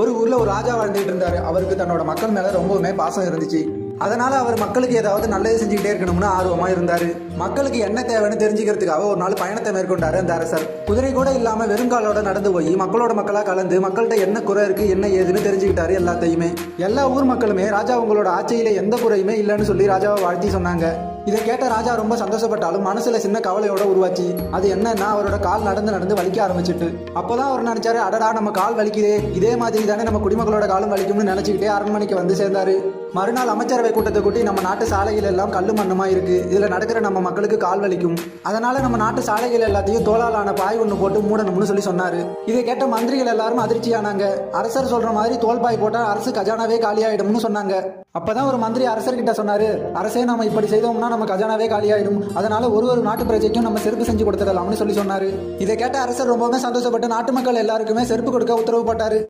ஒரு ஊர்ல ஒரு ராஜா வாழ்ந்துட்டு இருந்தாரு. அவருக்கு தன்னோட மக்கள் மேல ரொம்பவுமே பாசம் இருந்துச்சு. அதனால அவர் மக்களுக்கு ஏதாவது நல்லது செஞ்சுக்கிட்டே இருக்கணும்னு ஆர்வமா இருந்தாரு. மக்களுக்கு என்ன தேவைன்னு தெரிஞ்சுக்கிறதுக்காக ஒரு நாள் பயணத்தை மேற்கொண்டாரு அந்த அரசர். குதிரை கூட இல்லாம வெறுங்காலோட நடந்து போய் மக்களோட மக்களா கலந்து மக்கள்கிட்ட என்ன குறை இருக்கு என்ன ஏதுன்னு தெரிஞ்சுக்கிட்டாரு எல்லாத்தையுமே. எல்லா ஊர் மக்களுமே ராஜா உங்களோட ஆட்சியில எந்த குறையுமே இல்லைன்னு சொல்லி ராஜாவை வாழ்த்தி சொன்னாங்க. இதை கேட்ட ராஜா ரொம்ப சந்தோஷப்பட்டாலும் மனசுல சின்ன கவலையோட உருவாச்சு. அது என்னன்னா அவரோட கால் நடந்து நடந்து வலிக்க ஆரம்பிச்சிட்டு. அப்பதான் அவர் நினைச்சாரு, அடடா நம்ம கால் வலிக்குதே, இதே மாதிரி தானே நம்ம குடிமக்களோட காலும் வலிக்கும்னு நினைச்சுக்கிட்டே அரண்மனைக்கு வந்து சேர்ந்தாரு. மறுநாள் அமைச்சரவை கூட்டத்தை கூட்டி நம்ம நாட்டு சாலைகள் எல்லாம் கல்லு மண்ணுமா இருக்கு, இதுல நடக்கிற நம்ம மக்களுக்கு கால் வலிக்கும், அதனால நம்ம நாட்டு சாலைகள் எல்லாத்தையும் தோளாலான பாய் ஒண்ணு போட்டு மூடணும்னு சொல்லி சொன்னாரு. இதை கேட்ட மந்திரிகள் எல்லாரும் அதிர்ச்சியானாங்க. அரசர் சொல்ற மாதிரி தோல் பாய் போட்டா அரசு கஜானாவே காலியாயிடும்னு சொன்னாங்க. அப்பதான் ஒரு மந்திரி அரசர்கிட்ட சொன்னாரு, அரசே நம்ம இப்படி செய்தோம்னா நம்ம கஜானாவே காலியாயிடும், அதனால ஒரு நாட்டு பிரஜைக்கும் நம்ம செருப்பு செஞ்சு கொடுத்துடலாம்னு சொல்லி சொன்னாரு. இதை கேட்ட அரசர் ரொம்பவே சந்தோஷப்பட்டு நாட்டு மக்கள் எல்லாருக்குமே செருப்பு கொடுக்க உத்தரவு போட்டாரு.